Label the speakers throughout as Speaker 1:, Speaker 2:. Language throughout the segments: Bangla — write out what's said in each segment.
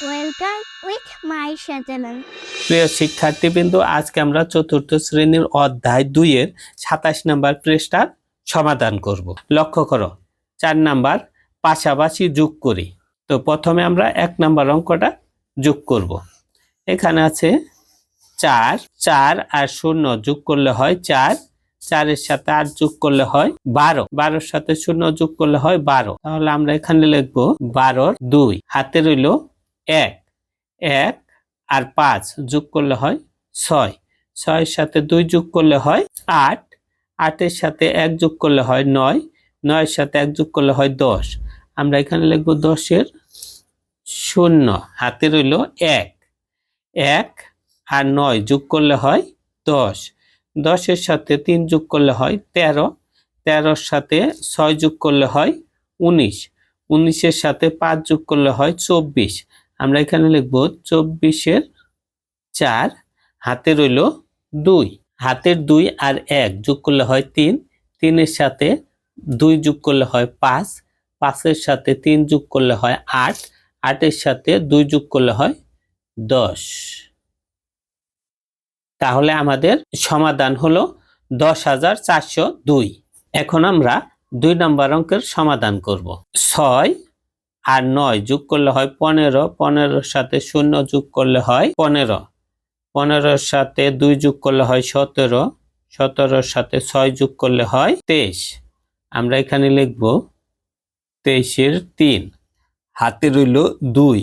Speaker 1: Welcome with my channel.
Speaker 2: প্রিয় শিক্ষার্থীবৃন্দ, আজকে আমরা চতুর্থ শ্রেণীর অধ্যায় 2 এর 27 নম্বর পৃষ্ঠার সমাধান করব। লক্ষ্য করো, 4 নাম্বার পাশাপাশি যোগ করি। তো প্রথমে আমরা 1 নাম্বার অঙ্কটা যোগ করব। এখানে আছে 4 4 আর 0 যোগ করলে হয় 4, 4 এর সাথে 8 যোগ করলে হয় 12, 12 এর সাথে 0 যোগ করলে হয় 12। তাহলে আমরা এখানে লিখব 12 এর 2, হাতে রইল 1, 1 আর 5 যোগ করলে হয় 6, 6 এর সাথে 2 যোগ করলে হয় 8, 8 এর সাথে 1 যোগ করলে হয় 9, 9 এর সাথে 1 যোগ করলে হয় 10। আমরা এখানে লিখব 10 এর 0, হাতে রইল 1, 1 আর 9 যোগ করলে হয় 10, 10 এর সাথে 3 যোগ করলে হয় 13, 13 এর সাথে 6 যোগ করলে হয় 19, 19 এর সাথে 5 যোগ করলে হয় 24। আমরা এখানে লিখব 24 এর 4, হাতে রইল 2, হাতের 2 আর 1 যোগ করলে হয় 3, 3 এর সাথে 2 যোগ করলে হয় 5, 5 এর সাথে 3 যোগ করলে হয় 8, 8 এর সাথে 2 যোগ করলে হয় 10। তাহলে আমাদের সমাধান হলো 10,402। এখন আমরা 2 নম্বর অঙ্কের সমাধান করব। 6 আর 9 যোগ করলে হয় 15, 15 এর সাথে 0 যোগ করলে হয় 15, 15 এর সাথে 2 যোগ করলে হয় 17, 17 এর সাথে 6 যোগ করলে হয় 23। আমরা এখানে লিখব 23 এর 3, হাতে রইল 2,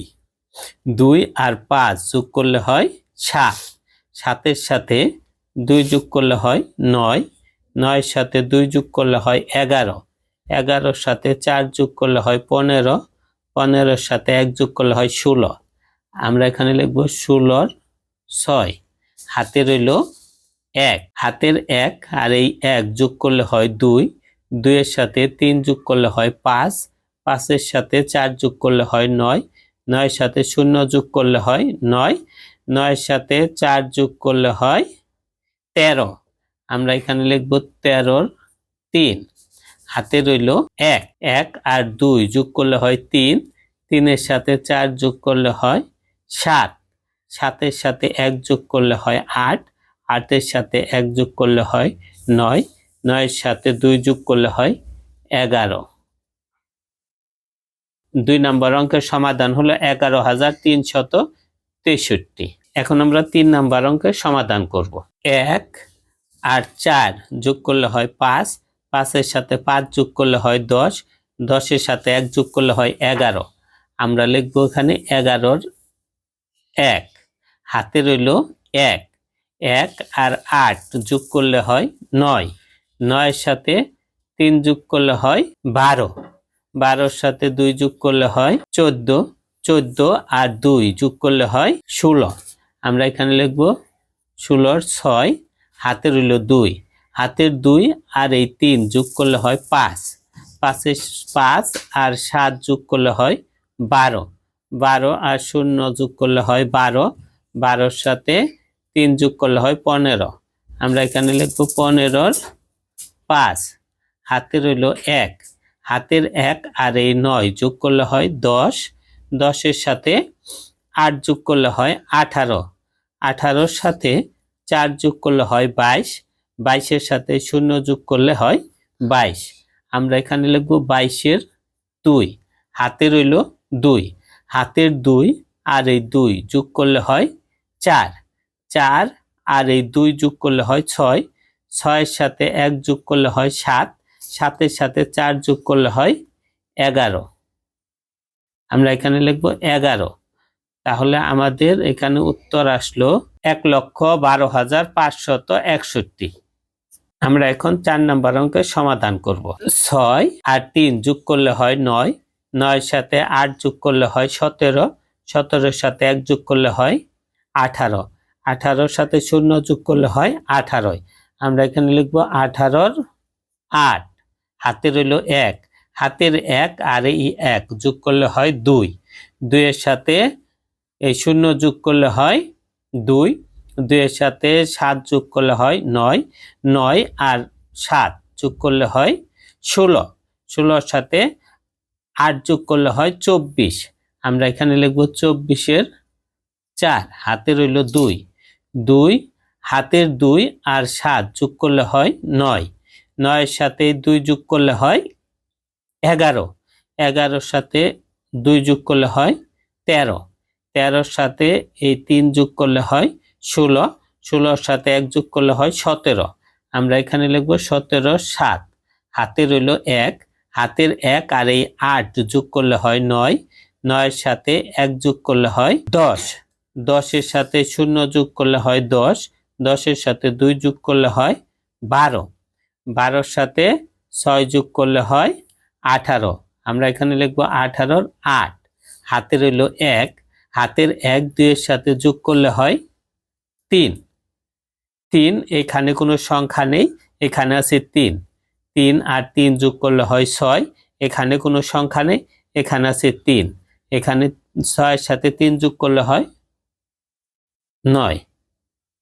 Speaker 2: 2 আর 5 যোগ করলে হয় 7, 7 এর সাথে 2 যোগ করলে হয় 9, 9 এর সাথে 2 যোগ করলে হয় 11, 11 এর সাথে 4 যোগ করলে হয় 15, 15 এর সাথে 1 যোগ করলে হয় 16। আমরা এখানে লিখব 16 এর 6, হাতে রইল 1, হাতের 1 আর এই 1 যোগ করলে হয় 2, 2 এর সাথে 3 যোগ করলে হয় 5, 5 এর সাথে 4 যোগ করলে হয় 9, 9 এর সাথে 0 যোগ করলে হয় 9, 9 এর সাথে 4 যোগ করলে হয় 13। আমরা এখানে লিখব 13 এর 3, হাতে রইল 1, 1 আর 2 যোগ করলে হয় 3, 3 এর সাথে 4 যোগ করলে হয় 7, 7 এর সাথে 1 যোগ করলে হয় 8, 8 এর সাথে 1 যোগ করলে হয় 9, 9 এর সাথে 2 যোগ করলে হয় 11। 2 নম্বর অঙ্কের সমাধান হলো 11,363। এখন আমরা 3 নম্বর অঙ্কের সমাধান করব। 1 আর 4 যোগ করলে হয় 5, 5 এর সাথে 5 যোগ করলে হয় 10, 10 এর সাথে 1 যোগ করলে হয় 11। আমরা লিখব এখানে 11 এর 1, হাতে রইল 1, 1 আর 8 যোগ করলে হয় 9, 9 এর সাথে 3 যোগ করলে হয় 12, 12 এর সাথে 2 যোগ করলে হয় 14, 14 আর 2 যোগ করলে হয় 16। আমরা এখানে লিখব 16 এর 6, হাতে রইল 2, হাতের 2 আর এই 3 যোগ করলে হয় 5, 5 আর 7 যোগ করলে হয় 12, 12 আর 0 যোগ করলে হয় 12, 12 এর সাথে 3 যোগ করলে হয় 15। আমরা এখানে লিখব 15 এর 5, হাতে রইল 1, হাতের 1 আর এই 9 যোগ করলে হয় 10, 10 এর সাথে 8 যোগ করলে হয় 18, 18 এর সাথে 4 যোগ করলে হয় 22, 22 এর সাথে 0 যোগ করলে হয় 22। আমরা এখানে লিখব 22 এর 2, হাতে রইল 2, হাতের 2 আর এই 2 যোগ করলে হয় 4, 4 আর এই 2 যোগ করলে হয় 6, 6 এর সাথে 1 যোগ করলে হয় 7, 7 এর সাথে 4 যোগ করলে হয় 11। আমরা এখানে লিখব 11। তাহলে আমাদের এখানে উত্তর আসলো 1,12,561। আমরা এখন 4 নম্বর অঙ্কের সমাধান করব। 6 আর 3 যোগ করলে হয় 9, 9 এর সাথে 8 যোগ করলে হয় 17, 17 এর সাথে 1 যোগ করলে হয় 18, 18 এর সাথে 0 যোগ করলে হয় 18। আমরা এখানে লিখব 18 এর 8, হাতে রইল 1, হাতের 1 আর এই 1 যোগ করলে হয় 2, 2 এর সাথে এই 0 যোগ করলে হয় 2, 2 এর সাথে 7 যোগ করলে হয় 9, 9 আর 7 যোগ করলে হয় 16, 16 এর সাথে 8 যোগ করলে হয় 24। আমরা এখানে লিখব 24-এর 4, হাতে রইল 2, 2 হাতের 2 আর 7 যোগ করলে হয় 9, 9-এর সাথে 2 যোগ করলে হয় 11, 11-এর সাথে 2 যোগ করলে হয় 13, 13-এর সাথে এই 3 যোগ করলে হয় 16, 16-এর সাথে 1 যোগ করলে হয় 17, আমরা এখানে লিখব 17-এর 7, হাতে রইল 1, হাতের 1 আর এই 8 যোগ করলে হয় 9, 9-এর সাথে 1 যোগ করলে হয় 10, 10-এর সাথে 0 যোগ করলে হয় 10, 10-এর সাথে 2 যোগ করলে হয় 12, 12-এর সাথে 6 যোগ করলে হয় 18, আমরা এখানে লিখব 18-এর 8, হাতে রইল 1, হাতের 1 2-এর সাথে যোগ করলে হয় 3, 3 এখানে কোনো সংখ্যা নেই, এখানে আছে 3, 3 আর 3 যোগ করলে হয় 6, এখানে কোনো সংখ্যা নেই, এখানে আছে 3, এখানে 6-এর সাথে 3 যোগ করলে হয় 9,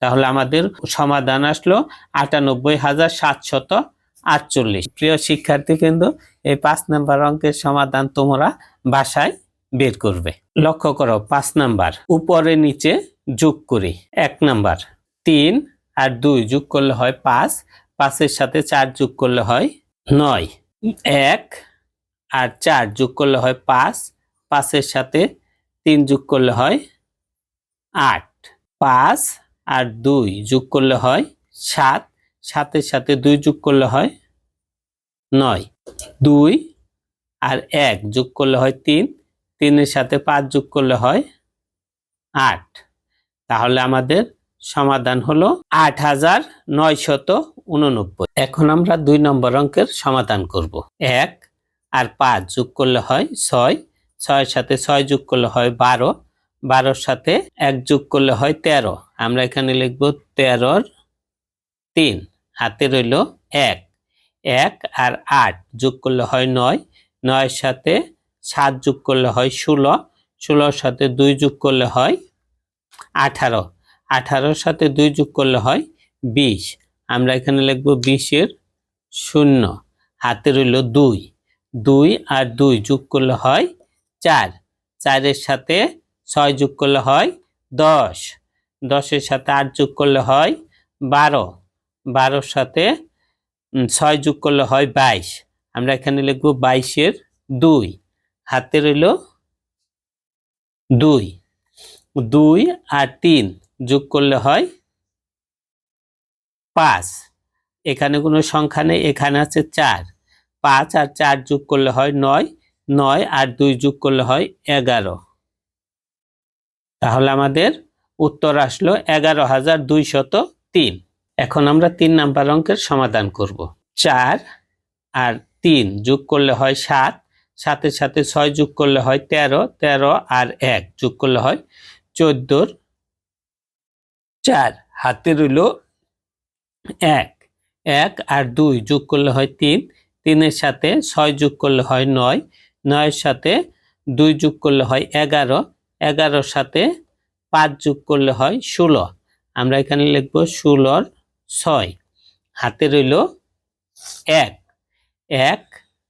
Speaker 2: তাহলে আমাদের সমাধান আসলো 98,748। প্রিয় শিক্ষার্থীবৃন্দ, এই 5 নাম্বার অঙ্কের সমাধান তোমরা বাসায় বের করবে। লক্ষ্য করো 5 নাম্বার, উপরে নিচে যোগ করি। 1 নাম্বার 3 আর 2 যোগ করলে হয় 5, 5-এর সাথে 4 যোগ করলে হয় 9, 1 আর 4 যোগ করলে হয় 5, 5-এর সাথে 3 যোগ করলে হয় 8, 5 আর 2 যোগ করলে হয় 7, 7-এর সাথে 2 যোগ করলে হয় 9, 2 আর 1 যোগ করলে হয় 3, 3-এর সাথে 5 যোগ করলে হয় 8, তাহলে আমাদের সমাধান হলো 8,989। এখন আমরা 2 নম্বর অঙ্কের সমাধান করব। 1 আর 5 যোগ করলে হয় 6, 6-এর সাথে 6 যোগ করলে হয় 12, 12-এর সাথে 1 যোগ করলে হয় 13, আমরা এখানে লিখব 13-এর 3, হাতে রইল 1, 1 আর 8 যোগ করলে হয় 9, 9-এর সাথে 7 যোগ করলে হয় 16, 16-এর সাথে 2 যোগ করলে হয় 18, 18-এর সাথে 2 যোগ করলে হয় 20, আমরা এখানে লিখব 20-এর 0, হাতে রইল 2, 2 আর 2 যোগ করলে হয় 4, 4-এর সাথে 6 যোগ করলে হয় 10, 10-এর সাথে 8 যোগ করলে হয় 12, 12-এর সাথে 6 যোগ করলে হয় 22, আমরা এখানে লিখব 22-এর 2, হাতে রইল 2, 2 আর 3 যোগ করলে হয় 5, এখানে কোনো সংখ্যা নেই, এখানে আছে 4, 5 আর 4 যোগ করলে হয় 9, 9 আর 2 যোগ করলে হয় 11, তাহলে আমাদের উত্তর আসলো 11,203। এখন আমরা 3 নাম্বার অঙ্কের সমাধান করব। 4 আর 3 যোগ করলে হয় 7, 7-এর সাথে 6 যোগ করলে হয় 13, 13 আর 1 যোগ করলে হয় 14-এর 4, হাতে রইল 1, 1 আর 2 যোগ করলে হয় 3, 3-এর সাথে 6 যোগ করলে হয় 9, 9-এর সাথে 2 যোগ করলে হয় 11, 11-এর সাথে 5 যোগ করলে হয় 16, আমরা এখানে লিখব 16-এর 6, হাতে রইল 1, 1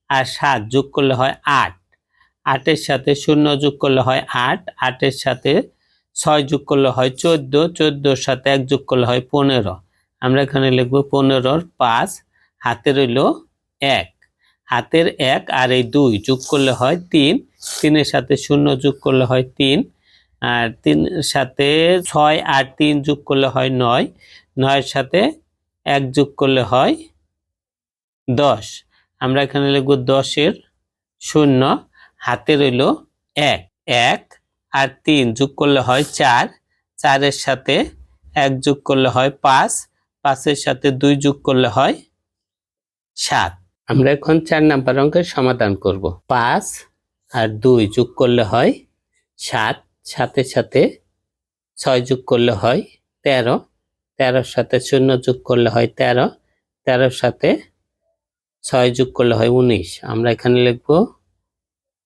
Speaker 2: আর 7 যোগ করলে হয় 8, 8-এর সাথে 0 যোগ করলে হয় 8, 8-এর সাথে 6 যোগ করলে হয় 14, 14-এর সাথে 1 যোগ করলে হয় 15, আমরা এখানে লিখব 15-এর 5, হাতে রইল 1, হাতের 1 আর এই 2 যোগ করলে হয় 3, 3-এর সাথে 0 যোগ করলে হয় 3, আর 3-এর সাথে 6 আর 3 যোগ করলে হয় 9, 9-এর সাথে 1 যোগ করলে হয় 10, আমরা এখানে লিখব 10-এর 0, হাতে রইল 1, 1 আর 3 যোগ করলে হয় 4, 4-এর সাথে 1 যোগ করলে হয় 5, 5-এর সাথে 2 যোগ করলে হয় 7, আমরা এখন 4 নাম্বার অঙ্কের সমাধান করব। 5 আর 2 যোগ করলে হয় 7, 7-এর সাথে 6 যোগ করলে হয় 13, 13-এর সাথে 0 যোগ করলে হয় 13, 13-এর সাথে 6 যোগ করলে হয় 19, আমরা এখানে লিখব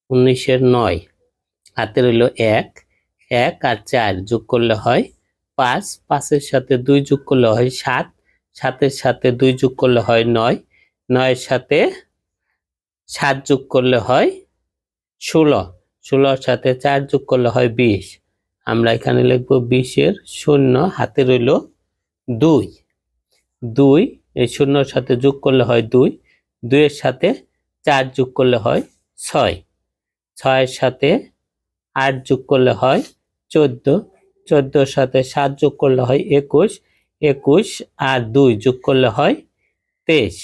Speaker 2: 19-এর 9, হাতে রইল 1, 1 আর 4 যোগ করলে হয় 5, 5-এর সাথে 2 যোগ করলে হয় 7, 7-এর সাথে 2 যোগ করলে হয় 9, 9-এর সাথে 7 যোগ করলে হয় 16, 16 সাথে 4 যোগ করলে হয় 20। আমরা এখানে লিখব 20 এর শূন্য, হাতে রইল 2। 2 এই শূন্যর সাথে যোগ করলে হয় 2, 2 এর সাথে 4 যোগ করলে হয় 6, 6 এর সাথে 8 যোগ করলে হয় 14, 14 এর সাথে 7 যোগ করলে হয় 21, 21 আর 2 যোগ করলে হয় 23।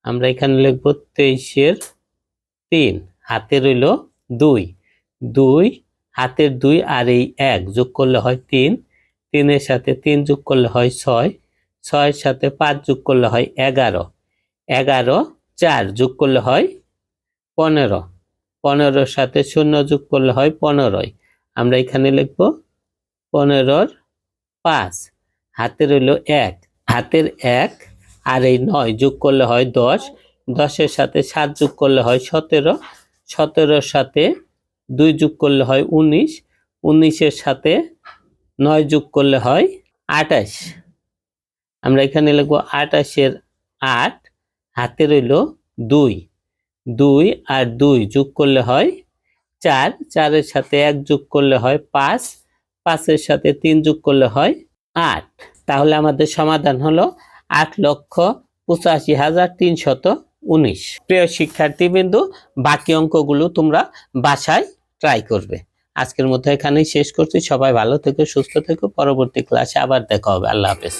Speaker 2: আমরা এখানে লিখব 23 এর 3, হাতে রইল 2, 2 হাতের 2 আর এই 1 যোগ করলে হয় 3, 3 এর সাথে 3 যোগ করলে হয় 6, 6 এর সাথে 5 যোগ করলে হয় 11, 11 4 যোগ করলে হয় 15, 15 এর সাথে 0 যোগ করলে হয় 15। আমরা এখানে লিখব 15 এর 5, হাতে রইল 1, হাতের 1 আর এই 9 যোগ করলে হয় 10, 10 এর সাথে 7 যোগ করলে হয় 17, 17 এর সাথে 2 যোগ করলে হয় 19, 19 এর সাথে 9 যোগ করলে হয় 28। আমরা এখানে লিখব 28 এর 8, হাতে রইল 2, 2 আর 2 যোগ করলে হয় 4, 4 এর সাথে 1 যোগ করলে হয় 5, 5 এর সাথে 3 যোগ করলে হয় 8। তাহলে আমাদের সমাধান হলো 8,85,319। প্রিয় শিক্ষার্থীবৃন্দু, বাকি অঙ্কগুলো তোমরা বাসায় ট্রাই করবে। আজকের মতো এখানেই শেষ করছি। সবাই ভালো থেকো, সুস্থ থেকো। পরবর্তী ক্লাসে আবার দেখা হবে। আল্লাহ হাফেজ।